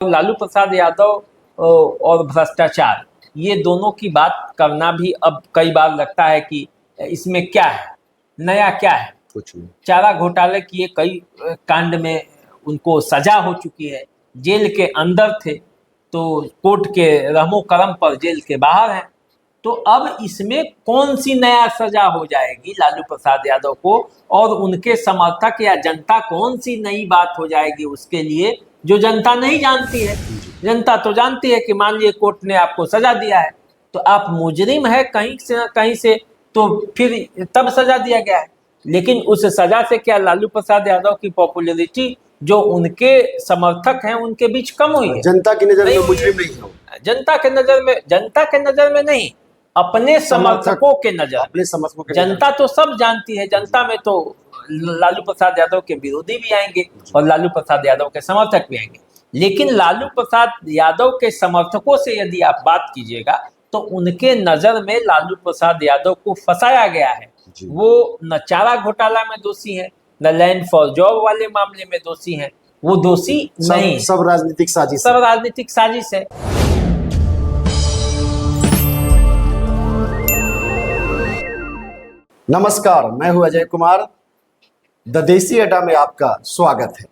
लालू प्रसाद यादव और भ्रष्टाचार, ये दोनों की बात करना भी अब कई बार लगता है कि इसमें क्या है, नया क्या है। कुछ नहीं। चारा घोटाले की कई कांड में उनको सजा हो चुकी है, जेल के अंदर थे तो कोर्ट के रहमो करम पर जेल के बाहर हैं। तो अब इसमें कौन सी नया सजा हो जाएगी लालू प्रसाद यादव को, और उनके समर्थक या जनता कौन सी नई बात हो जाएगी उसके लिए, जो जनता नहीं जानती है। जनता तो जानती है कि मान लीजिए कोर्ट ने आपको सजा दिया है तो आप मुजरिम है कहीं से तो फिर तब सजा दिया गया है, लेकिन उस सजा से क्या लालू प्रसाद यादव की पॉपुलैरिटी जो उनके समर्थक हैं उनके बीच कम हुई है? जनता की नजर में मुजरिम नहीं हो। जनता के नजर में नहीं, अपने समर्थकों के नजर, अपने समर्थकों के जनता तो सब जानती है। जनता में तो लालू प्रसाद यादव के विरोधी भी आएंगे और लालू प्रसाद यादव के समर्थक भी आएंगे, लेकिन लालू प्रसाद यादव के समर्थकों से यदि आप बात कीजिएगा तो उनके नजर में लालू प्रसाद यादव को फंसाया गया है। वो न चारा घोटाला में दोषी है, न लैंड फॉर जॉब वाले मामले में दोषी है, वो दोषी नहीं। सब राजनीतिक साजिश, सब राजनीतिक साजिश है। नमस्कार, मैं हूं अजय कुमार। द देसी अड्डा में आपका स्वागत है।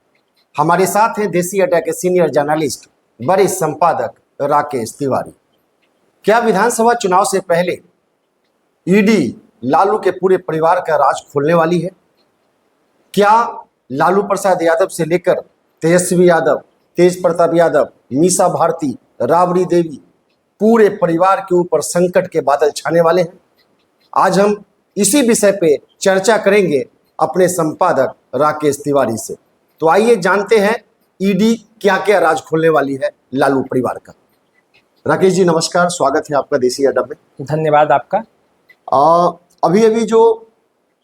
हमारे साथ हैं देसी अड्डा के सीनियर जर्नलिस्ट वरिष्ठ संपादक राकेश तिवारी। क्या विधानसभा चुनाव से पहले ईडी लालू के पूरे परिवार का राज खोलने वाली है? क्या लालू प्रसाद यादव से लेकर तेजस्वी यादव, तेज प्रताप यादव, मीसा भारती, राबड़ी देवी, पूरे परिवार के ऊपर संकट के बादल छाने वाले हैं? आज हम इसी विषय पे चर्चा करेंगे अपने संपादक राकेश तिवारी से। तो आइए जानते हैं ईडी क्या क्या राज खोलने वाली है लालू परिवार का। राकेश जी नमस्कार, स्वागत है आपका देसी अड्डा में। धन्यवाद आपका। अभी अभी जो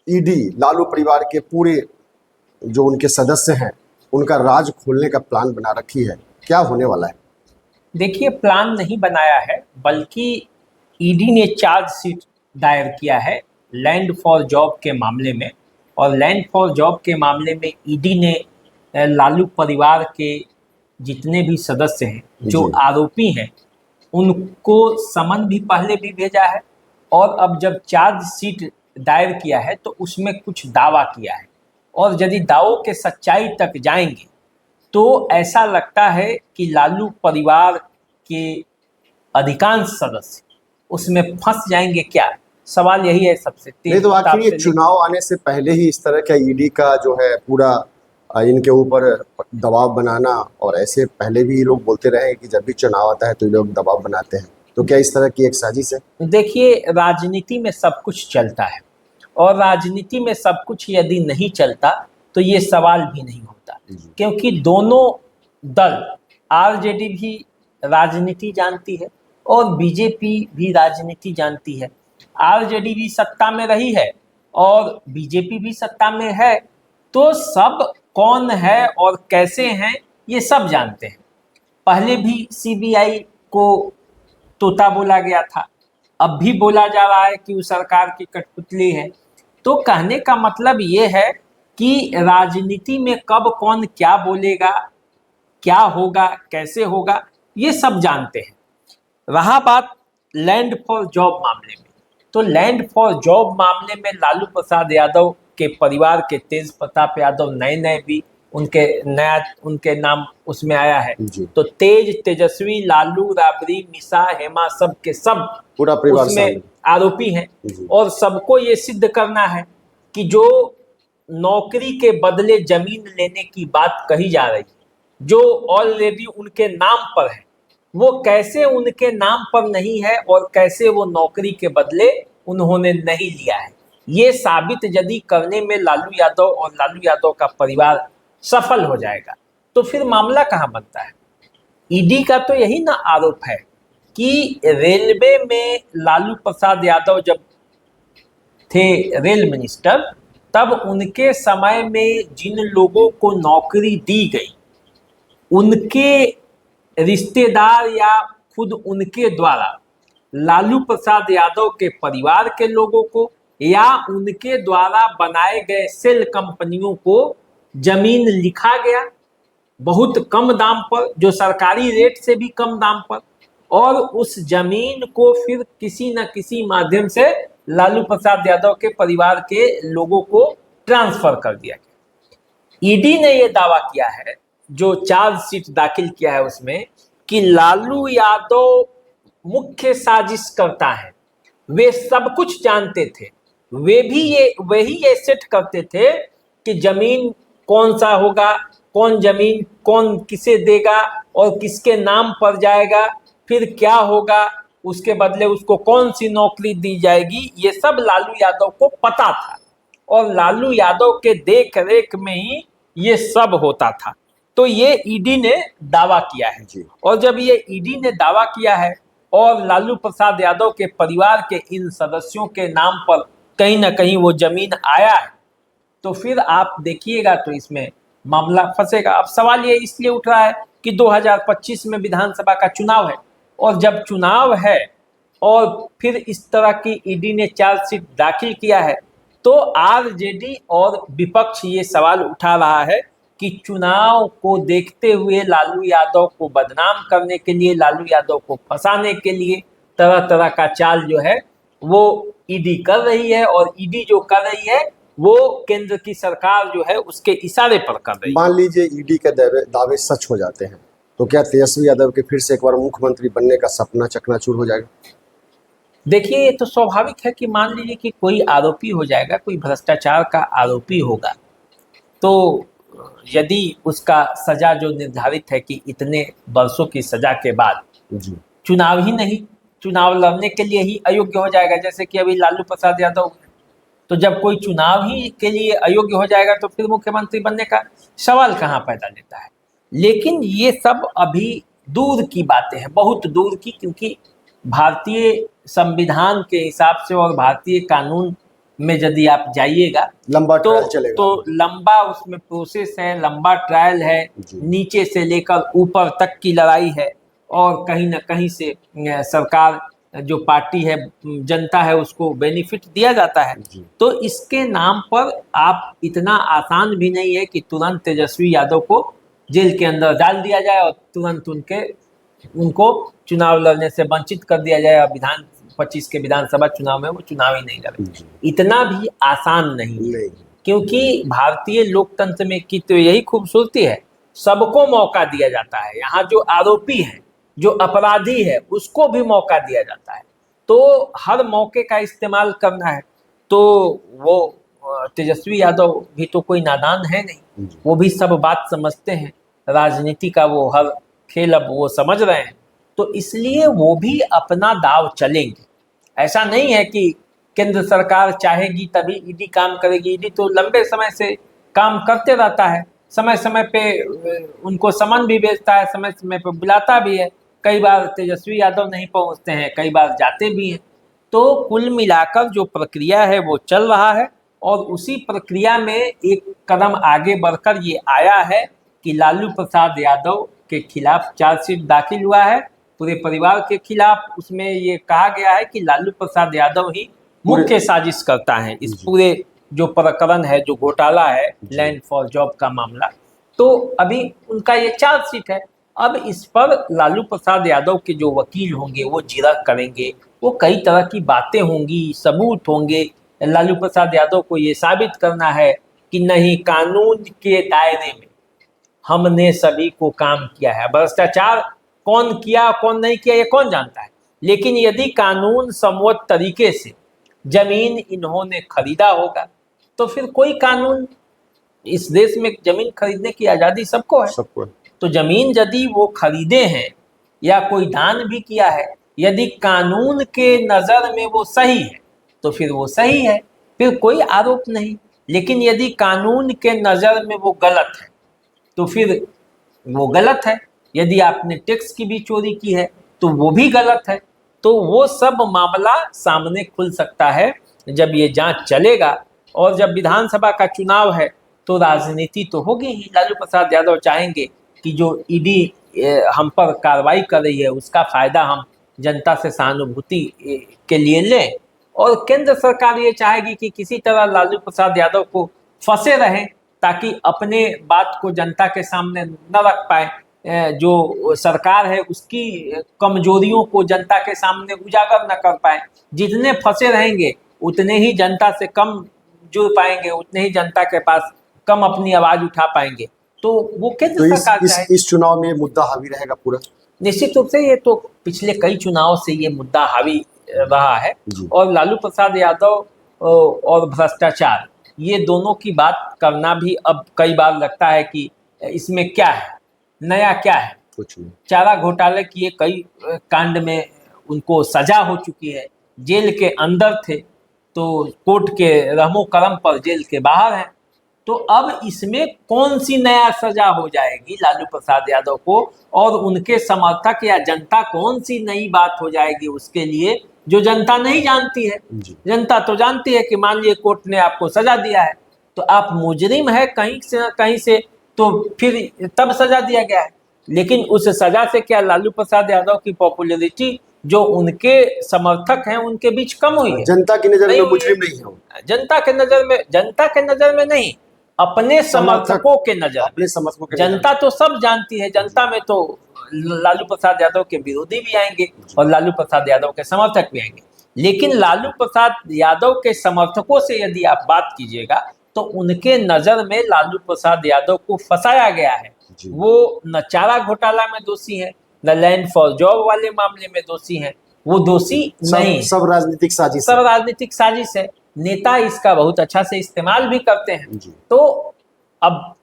ईडी लालू परिवार के पूरे जो उनके सदस्य हैं उनका राज खोलने का प्लान बना रखी है, क्या होने वाला है? देखिए, प्लान नहीं बनाया है, बल्कि ईडी ने चार्जशीट दायर किया है लैंड फॉर जॉब के मामले में, और लैंड फॉर जॉब के मामले में ईडी ने लालू परिवार के जितने भी सदस्य हैं जो आरोपी हैं उनको समन भी पहले भी भेजा है, और अब जब चार्जशीट दायर किया है तो उसमें कुछ दावा किया है, और यदि दावों के सच्चाई तक जाएंगे तो ऐसा लगता है कि लालू परिवार के अधिकांश सदस्य उसमें फंस जाएंगे। क्या सवाल यही है सबसे नहीं तो आखिर ये चुनाव आने से पहले ही इस तरह का ईडी का जो है पूरा इनके ऊपर दबाव बनाना, और ऐसे पहले भी ये लोग बोलते रहे कि जब भी चुनाव आता है तो ये लोग दबाव बनाते हैं, तो क्या इस तरह की एक साजिश है? देखिए, राजनीति में सब कुछ चलता है, और राजनीति में सब कुछ यदि नहीं चलता तो ये सवाल भी नहीं होता, क्योंकि दोनों दल, आरजेडी भी राजनीति जानती है और बीजेपी भी राजनीति जानती है। आरजेडी भी सत्ता में रही है और बीजेपी भी सत्ता में है, तो सब कौन है और कैसे हैं ये सब जानते हैं। पहले भी सीबीआई को तोता बोला गया था, अब भी बोला जा रहा है कि वो सरकार की कठपुतली है। तो कहने का मतलब ये है कि राजनीति में कब कौन क्या बोलेगा, क्या होगा, कैसे होगा, ये सब जानते हैं। रहा बात लैंड फॉर जॉब मामले में, तो लैंड फॉर जॉब मामले में लालू प्रसाद यादव के परिवार के तेज प्रताप यादव नए भी उनके नाम उसमें आया है। तो तेजस्वी, लालू, राबड़ी, मीसा, हेमा, सब के सब पूरा परिवार उसमें आरोपी हैं, और सबको ये सिद्ध करना है कि जो नौकरी के बदले जमीन लेने की बात कही जा रही है, जो ऑलरेडी उनके नाम पर है, वो कैसे उनके नाम पर नहीं है और कैसे वो नौकरी के बदले उन्होंने नहीं लिया है, ये साबित यदि करने में लालू यादव और लालू यादव का परिवार सफल हो जाएगा तो फिर मामला कहाँ बनता है। ईडी का तो यही ना आरोप है कि रेलवे में लालू प्रसाद यादव जब थे रेल मिनिस्टर, तब उनके समय में जिन लोगों को नौकरी दी गई उनके रिश्तेदार या खुद उनके द्वारा लालू प्रसाद यादव के परिवार के लोगों को या उनके द्वारा बनाए गए सेल कंपनियों को जमीन लिखा गया, बहुत कम दाम पर, जो सरकारी रेट से भी कम दाम पर, और उस जमीन को फिर किसी न किसी माध्यम से लालू प्रसाद यादव के परिवार के लोगों को ट्रांसफर कर दिया गया। ईडी ने यह दावा किया है, जो चार्जशीट दाखिल किया है उसमें, कि लालू यादव मुख्य साजिश करता है। वे सब कुछ जानते थे, वही ये सेट करते थे कि जमीन कौन सा होगा, कौन जमीन कौन किसे देगा और किसके नाम पर जाएगा, फिर क्या होगा, उसके बदले उसको कौन सी नौकरी दी जाएगी, ये सब लालू यादव को पता था और लालू यादव के देख रेख में ही ये सब होता था। तो ये ईडी ने दावा किया है जी। और जब ये ईडी ने दावा किया है और लालू प्रसाद यादव के परिवार के इन सदस्यों के नाम पर कहीं ना कहीं वो जमीन आया है, तो फिर आप देखिएगा तो इसमें मामला फंसेगा। अब सवाल ये इसलिए उठ रहा है कि 2025 में विधानसभा का चुनाव है, और जब चुनाव है और फिर इस तरह की ईडी ने चार्जशीट दाखिल किया है, तो आरजेडी और विपक्ष ये सवाल उठा रहा है कि चुनाव को देखते हुए लालू यादव को बदनाम करने के लिए, लालू यादव को फंसाने के लिए तरह तरह का चाल जो है वो ईडी कर रही है, और ईडी जो कर रही है वो केंद्र की सरकार जो है उसके इशारे पर कर रही है। मान लीजिए ईडी के दावे सच हो जाते हैं, तो क्या तेजस्वी यादव के फिर से एक बार मुख्यमंत्री बनने का सपना चकनाचूर हो जाएगा? देखिए, ये तो स्वाभाविक है कि मान लीजिए कि कोई आरोपी हो जाएगा, कोई भ्रष्टाचार का आरोपी होगा, तो यदि उसका सजा जो निर्धारित है कि इतने वर्षों की सजा के बाद जी। चुनाव ही नहीं, चुनाव लड़ने के लिए ही अयोग्य हो जाएगा, जैसे कि अभी लालू प्रसाद यादव, तो जब कोई चुनाव ही के लिए अयोग्य हो जाएगा तो फिर मुख्यमंत्री बनने का सवाल कहाँ पैदा लेता है। लेकिन ये सब अभी दूर की बातें हैं, बहुत दूर की, क्योंकि भारतीय संविधान के हिसाब से और भारतीय कानून में यदि आप जाइएगा लंबा तो ट्रायल चलेगा। तो लंबा उसमें प्रोसेस है, लंबा ट्रायल है, जी। नीचे से लेकर ऊपर तक की लड़ाई है, और कहीं ना कहीं से सरकार जो पार्टी है, जनता है, उसको बेनिफिट दिया जाता है। जी। तो इसके नाम पर आप इतना आसान भी नहीं है कि तुरंत तेजस्वी यादव को जेल के अंदर डाल दिया जाए और तुरंत उनको चुनाव लड़ने से वंचित कर दिया जाए, और 25 के विधानसभा चुनाव में वो चुनाव ही नहीं लड़े। जी। इतना भी आसान नहीं है, नहीं। क्योंकि भारतीय लोकतंत्र में की तो यही खूबसूरती है, सबको मौका दिया जाता है। यहाँ जो आरोपी है, जो अपराधी है, उसको भी मौका दिया जाता है, तो हर मौके का इस्तेमाल करना है। तो वो तेजस्वी यादव भी तो कोई नादान है नहीं, वो भी सब बात समझते हैं, राजनीति का वो हर खेल अब वो समझ रहे हैं, तो इसलिए वो भी अपना दाव चलेंगे। ऐसा नहीं है कि केंद्र सरकार चाहेगी तभी ईडी काम करेगी। ईडी तो लंबे समय से काम करते रहता है, समय समय पे उनको समन भी भेजता है, समय समय पे बुलाता भी है। कई बार तेजस्वी यादव नहीं पहुंचते हैं, कई बार जाते भी हैं। तो कुल मिलाकर जो प्रक्रिया है वो चल रहा है, और उसी प्रक्रिया में एक कदम आगे बढ़कर ये आया है कि लालू प्रसाद यादव के खिलाफ चार्जशीट दाखिल हुआ है, पूरे परिवार के खिलाफ। उसमें ये कहा गया है कि लालू प्रसाद यादव ही मुख्य साजिश करता है इस पूरे जो प्रकरण है, जो घोटाला है लैंड फॉर जॉब का मामला। तो अभी उनका ये चार्जशीट है। अब इस पर लालू प्रसाद यादव के जो वकील होंगे वो जिरह करेंगे, वो कई तरह की बातें होंगी, सबूत होंगे। लालू प्रसाद यादव को ये साबित करना है कि नहीं, कानून के दायरे में हमने सभी को काम किया है। भ्रष्टाचार कौन किया कौन नहीं किया ये कौन जानता है, लेकिन यदि कानून सम्मत तरीके से जमीन इन्होंने खरीदा होगा तो फिर कोई कानून, इस देश में जमीन खरीदने की आज़ादी सबको है। तो जमीन यदि वो खरीदे हैं या कोई दान भी किया है, यदि कानून के नज़र में वो सही है तो फिर वो सही है, फिर कोई आरोप नहीं। लेकिन यदि कानून के नज़र में वो गलत है तो फिर वो गलत है। यदि आपने टैक्स की भी चोरी की है तो वो भी गलत है। तो वो सब मामला सामने खुल सकता है जब ये जांच चलेगा। और जब विधानसभा का चुनाव है तो राजनीति तो होगी ही। लालू प्रसाद यादव चाहेंगे कि जो ईडी हम पर कार्रवाई कर रही है उसका फायदा हम जनता से सहानुभूति के लिए लें, और केंद्र सरकार ये चाहेगी कि किसी तरह लालू प्रसाद यादव को फंसे रहें ताकि अपने बात को जनता के सामने न रख पाए, जो सरकार है उसकी कमजोरियों को जनता के सामने उजागर न कर पाए। जितने फंसे रहेंगे उतने ही जनता से कम जुड़ पाएंगे, उतने ही जनता के पास कम अपनी आवाज उठा पाएंगे। तो वो केंद्र सरकार चाहे। इस चुनाव में मुद्दा हावी रहेगा पूरा। निश्चित रूप से ये तो पिछले कई चुनाव से ये मुद्दा हावी रहा है। और लालू प्रसाद यादव और भ्रष्टाचार, ये दोनों की बात करना भी अब कई बार लगता है कि इसमें क्या है, नया क्या है। कुछ नहीं। चारा घोटाले की ये कई कांड में उनको सजा हो चुकी है, जेल के अंदर थे तो कोर्ट के रहमो करम पर जेल के बाहर हैं। तो अब इसमें कौन सी नया सजा हो जाएगी लालू प्रसाद यादव को, और उनके समर्थक या जनता कौन सी नई बात हो जाएगी उसके लिए, जो जनता नहीं जानती है। जनता तो जानती है कि मान लीजिए कोर्ट ने आपको सजा दिया है तो आप मुजरिम है कहीं से तो फिर तब सजा दिया गया है। लेकिन उस सजा से क्या लालू प्रसाद यादव की पॉपुलैरिटी जो उनके समर्थक हैं उनके बीच कम हुई है? जनता की नजर में मुजरिम नहीं है। जनता के नजर में नहीं, अपने समर्थकों के नजर, अपने समर्थकों के जनता तो सब जानती है। जनता में तो लालू प्रसाद यादव के विरोधी भी आएंगे और लालू प्रसाद यादव के समर्थक भी आएंगे। लेकिन लालू प्रसाद यादव के समर्थकों से यदि आप बात कीजिएगा तो उनके नजर में लालू प्रसाद यादव को फंसाया गया है। वो न चारा घोटाला में दोषी है, न लैंड फॉर जॉब वाले मामले में दोषी है, वो दोषी नहीं। सब राजनीतिक साजिश है। नेता इसका बहुत अच्छा से इस्तेमाल भी करते हैं। तो अब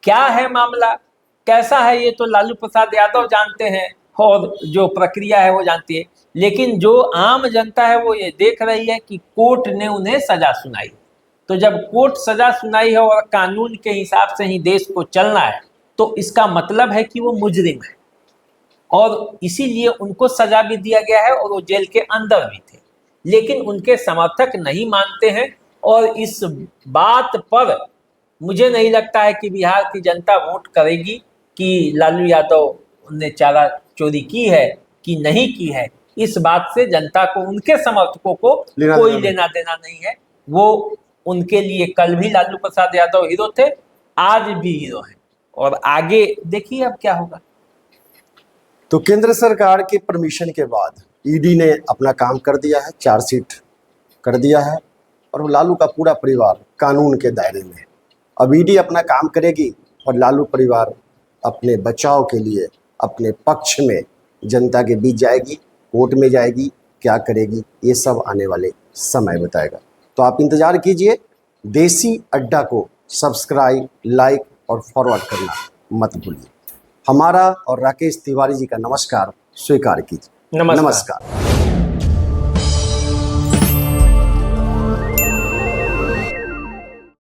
क्या है मामला, कैसा है, ये तो लालू प्रसाद यादव जानते हैं और जो प्रक्रिया है वो जानती है। लेकिन जो आम जनता है वो ये देख रही है कि कोर्ट ने उन्हें सजा सुनाई। तो जब कोर्ट सजा सुनाई है और कानून के हिसाब से ही देश को चलना है तो इसका मतलब है कि वो मुजरिम है, और इसीलिए उनको सजा भी दिया गया है और वो जेल के अंदर भी थे। लेकिन उनके समर्थक नहीं मानते हैं, और इस बात पर मुझे नहीं लगता है कि बिहार की जनता वोट करेगी कि लालू यादव ने चारा चोरी की है कि नहीं की है। इस बात से जनता को, उनके समर्थकों को कोई लेना देना नहीं है। वो उनके लिए कल भी लालू प्रसाद यादव हीरो थे, आज भी हीरो हैं, और आगे देखिए अब क्या होगा। तो केंद्र सरकार के परमिशन के बाद ईडी ने अपना काम कर दिया है, चार्जशीट कर दिया है, और लालू का पूरा परिवार कानून के दायरे में है। अब ईडी अपना काम करेगी और लालू परिवार अपने बचाव के लिए अपने पक्ष में जनता के बीच जाएगी, कोर्ट में जाएगी, क्या करेगी ये सब आने वाले समय बताएगा। तो आप इंतजार कीजिए। देसी अड्डा को सब्सक्राइब, लाइक और फॉरवर्ड करना मत भूलिए। हमारा और राकेश तिवारी जी का नमस्कार स्वीकार कीजिए। नमस्कार।